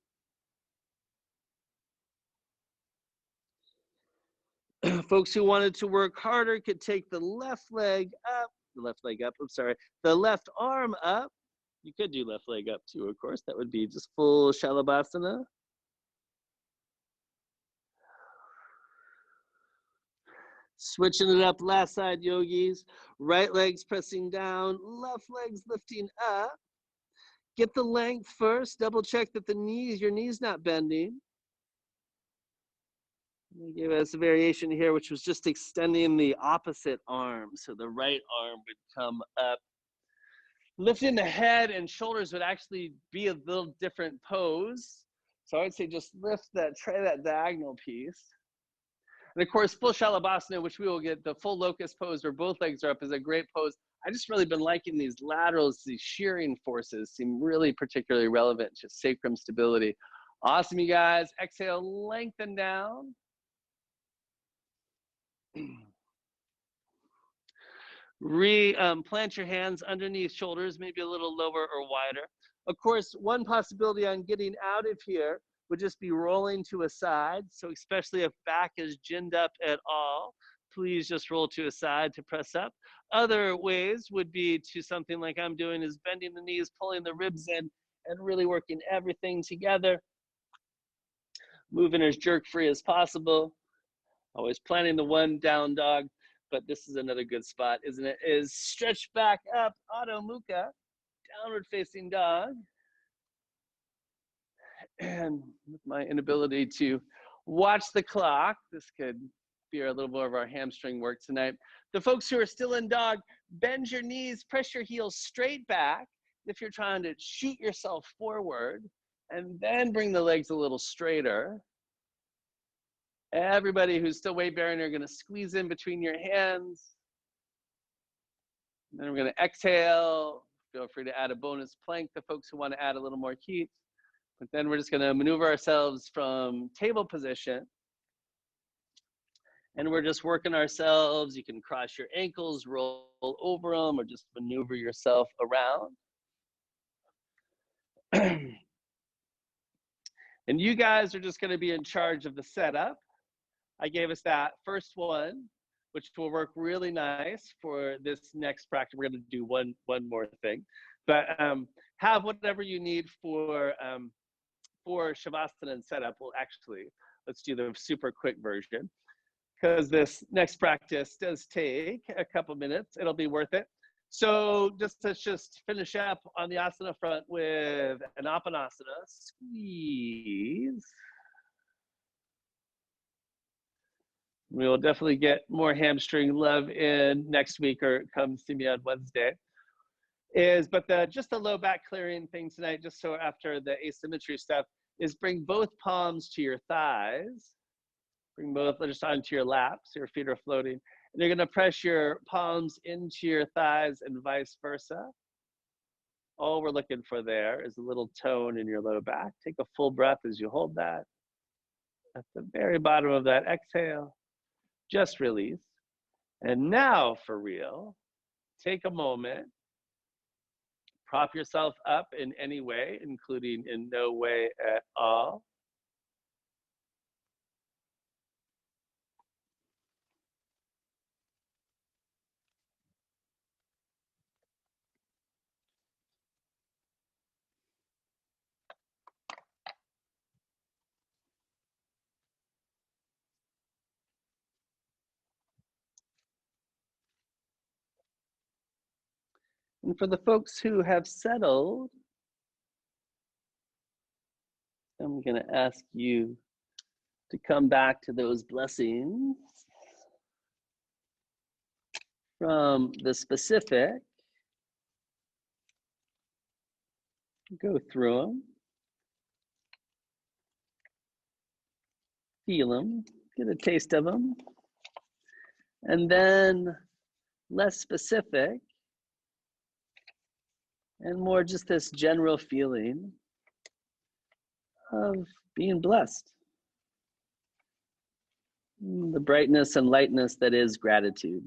Folks who wanted to work harder could take the left leg up, the left arm up. You could do left leg up too, of course. That would be just full Shalabhasana. Switching it up, last side, yogis. Right leg's pressing down, left leg's lifting up. Get the length first. Double check that your knee's not bending. They gave us a variation here, which was just extending the opposite arm. So the right arm would come up. Lifting the head and shoulders would actually be a little different pose. So I would say just try that diagonal piece. And of course, full Shalabhasana, which we will get the full locust pose where both legs are up, is a great pose. I just really been liking these laterals, these shearing forces seem really particularly relevant to sacrum stability. Awesome, you guys. Exhale, lengthen down. Plant your hands underneath shoulders, maybe a little lower or wider. Of course, one possibility on getting out of here would just be rolling to a side. So especially if back is ginned up at all, please just roll to a side to press up. Other ways would be to something like I'm doing, is bending the knees, pulling the ribs in, and really working everything together. Moving as jerk-free as possible. Always planning the one down dog, but this is another good spot, isn't it? Is stretch back up, Adho Mukha, downward facing dog. And with my inability to watch the clock, this could be a little more of our hamstring work tonight. The folks who are still in dog, bend your knees, press your heels straight back if you're trying to shoot yourself forward, and then bring the legs a little straighter. Everybody who's still weight bearing are going to squeeze in between your hands. And then we're going to exhale. Feel free to add a bonus plank, the folks who want to add a little more heat. But then we're just going to maneuver ourselves from table position. And we're just working ourselves. You can cross your ankles, roll over them, or just maneuver yourself around. And you guys are just going to be in charge of the setup. I gave us that first one, which will work really nice for this next practice. We're going to do one more thing, but have whatever you need for Shavasana and setup. Well, actually, let's do the super quick version, because this next practice does take a couple minutes. It'll be worth it. So let's just finish up on the asana front with an Apanasana. Squeeze. We will definitely get more hamstring love in next week, or come see me on Wednesday. But just the low back clearing thing tonight, just so after the asymmetry stuff, is bring both palms to your thighs. Bring both just onto your lap, so your feet are floating. And you're gonna press your palms into your thighs and vice versa. All we're looking for there is a little tone in your low back. Take a full breath as you hold that. At the very bottom of that exhale, just release. And now for real, take a moment, prop yourself up in any way, including in no way at all. And for the folks who have settled, I'm going to ask you to come back to those blessings from the specific. Go through them, feel them, get a taste of them, and then less specific and more just this general feeling of being blessed. The brightness and lightness that is gratitude.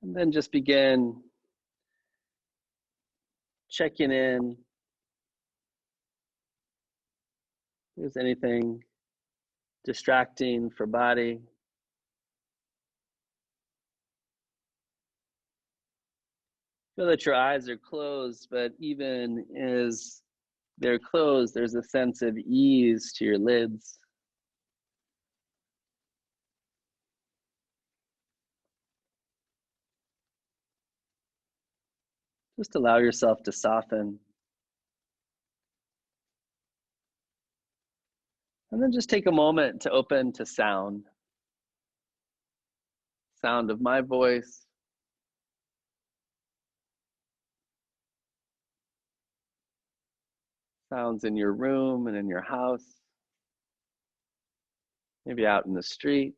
And then just begin checking in. If there's anything distracting for body. Feel that your eyes are closed, but even as they're closed, there's a sense of ease to your lids. Just allow yourself to soften. And then just take a moment to open to sound. Sound of my voice. Sounds in your room and in your house. Maybe out in the street.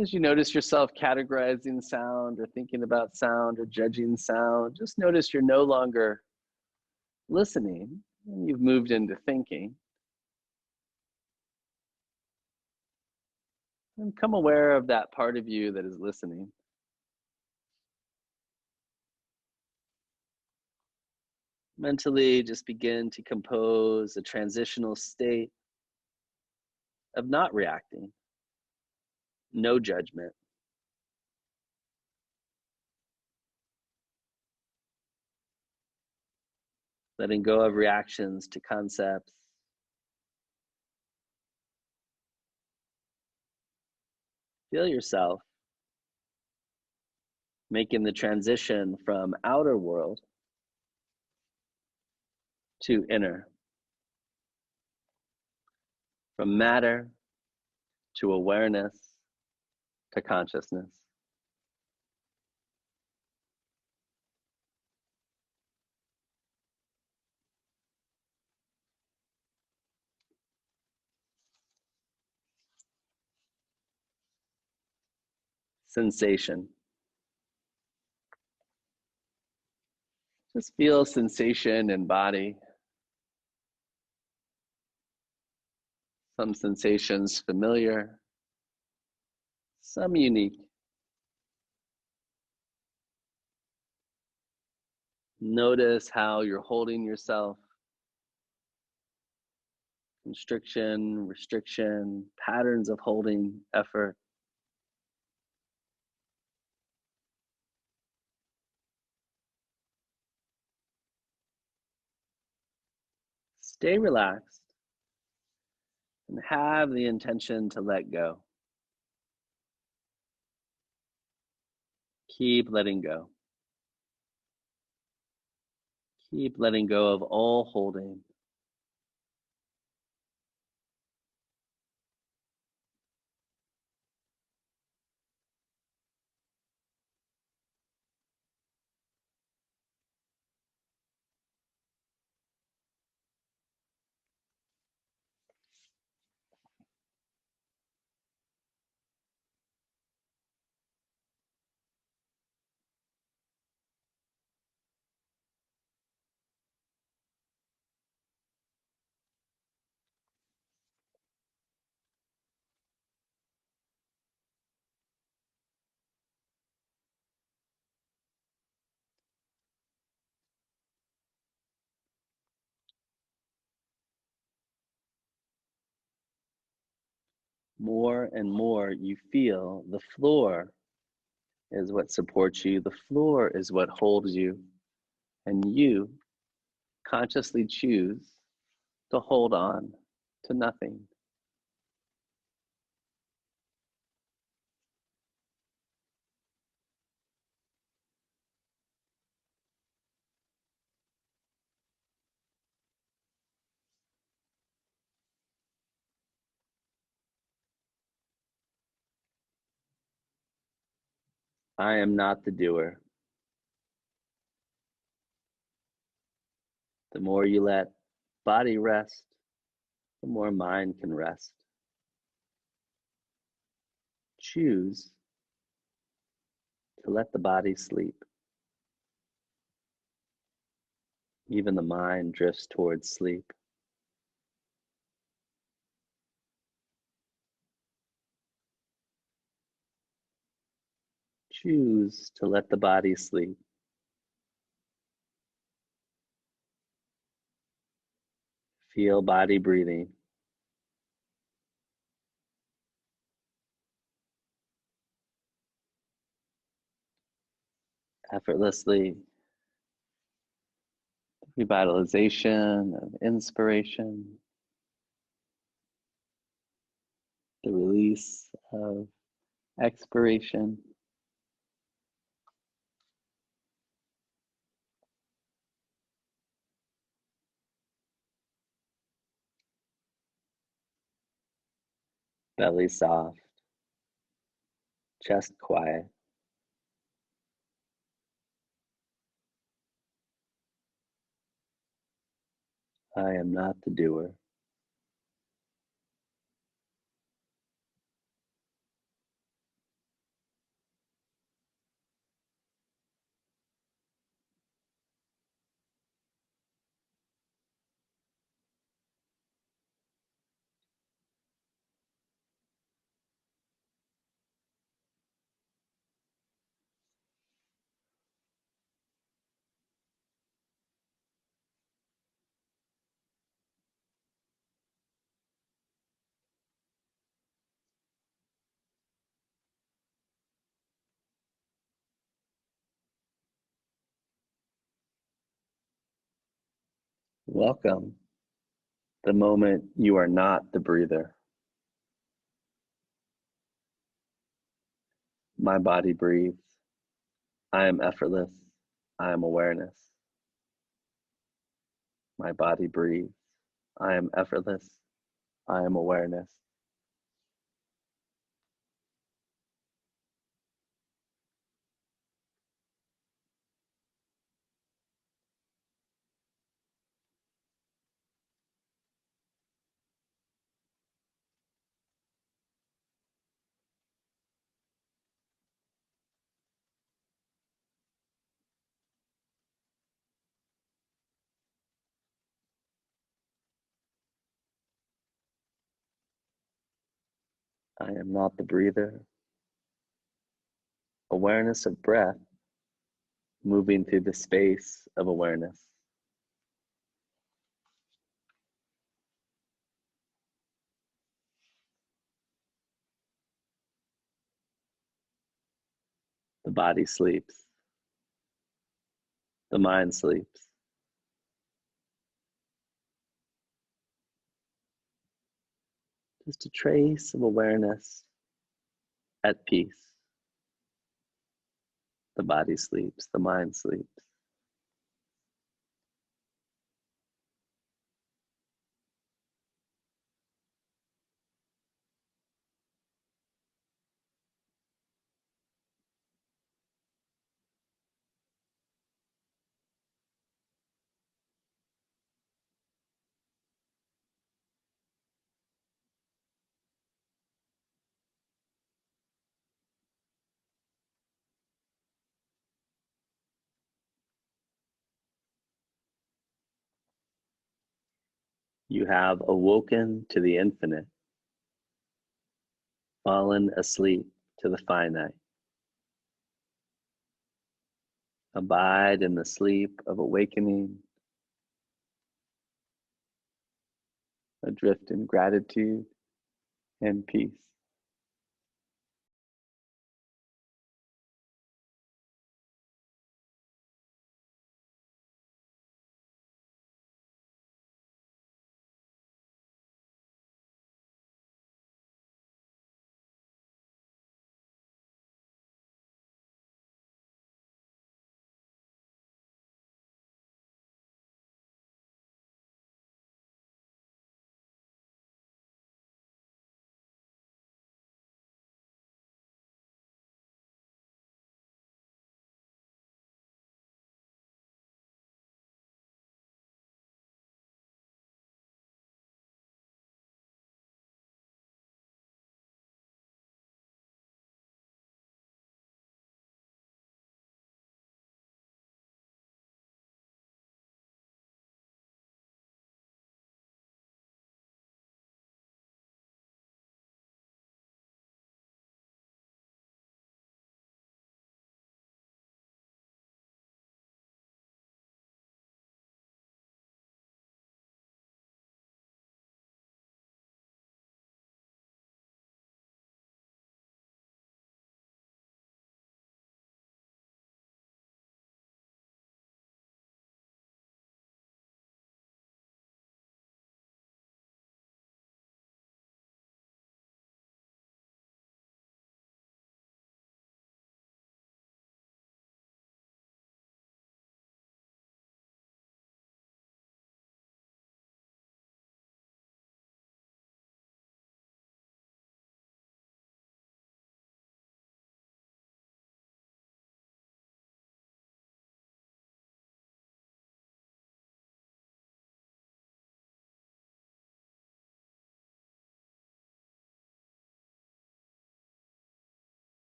As you notice yourself categorizing sound or thinking about sound or judging sound, just notice you're no longer listening and you've moved into thinking. And become aware of that part of you that is listening. Mentally, just begin to compose a transitional state of not reacting, no judgment. Letting go of reactions to concepts. Feel yourself making the transition from outer world to inner. From matter to awareness to consciousness. Sensation. Just feel sensation in body. Some sensations familiar, some unique. Notice how you're holding yourself. Constriction, restriction, patterns of holding, effort. Stay relaxed and have the intention to let go. Keep letting go. Keep letting go of all holding. more and more you feel the floor is what supports you, the floor is what holds you, and you consciously choose to hold on to nothing. I am not the doer. The more you let body rest, the more mind can rest. Choose to let the body sleep. Even the mind drifts towards sleep. Choose to let the body sleep. Feel body breathing. Effortlessly, revitalization of inspiration, the release of expiration. Belly soft, chest quiet. I am not the doer. Welcome the moment you are not the breather. My body breathes. I am effortless. I am awareness. My body breathes. I am effortless. I am awareness. I am not the breather. Awareness of breath moving through the space of awareness. The body sleeps. The mind sleeps. Just a trace of awareness at peace. The body sleeps. The mind sleeps. You have awoken to the infinite, fallen asleep to the finite. Abide in the sleep of awakening, adrift in gratitude and peace.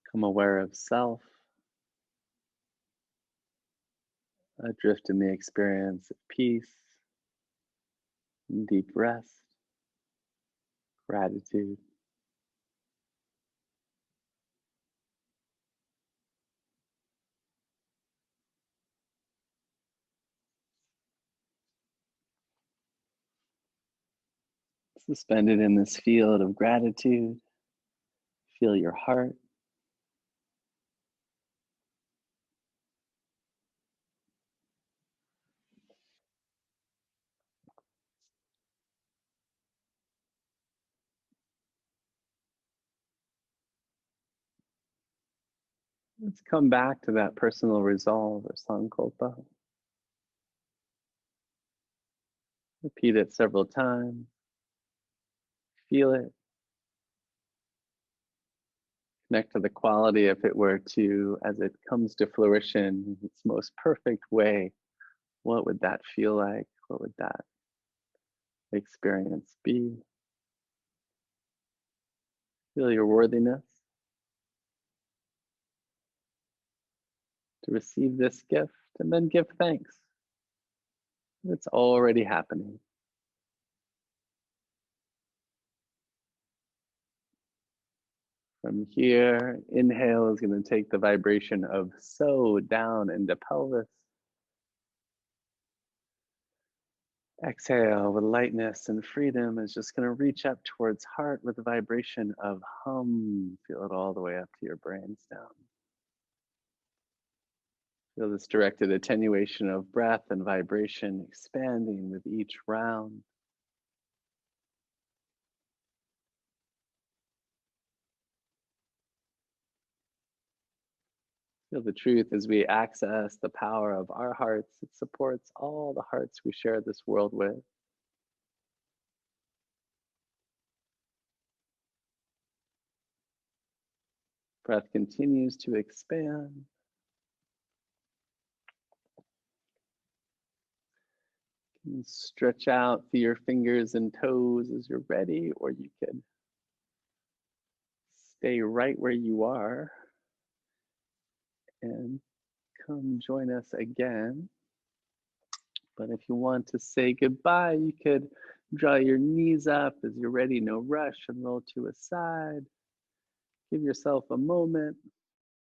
Become aware of self, adrift in the experience of peace, and deep rest, gratitude. Suspended in this field of gratitude, feel your heart. Let's come back to that personal resolve or sankalpa. Repeat it several times. Feel it. Connect to the quality if it were to, as it comes to fruition in its most perfect way. What would that feel like? What would that experience be? Feel your worthiness to receive this gift and then give thanks. It's already happening. From here, inhale is going to take the vibration of so down into pelvis. Exhale with lightness and freedom is just going to reach up towards heart with the vibration of hum. Feel it all the way up to your brainstem. Feel this directed attenuation of breath and vibration expanding with each round. Feel the truth as we access the power of our hearts. It supports all the hearts we share this world with. Breath continues to expand. You stretch out through your fingers and toes as you're ready, or you could stay right where you are and come join us again. But if you want to say goodbye, you could draw your knees up as you're ready, no rush, and roll to a side. Give yourself a moment.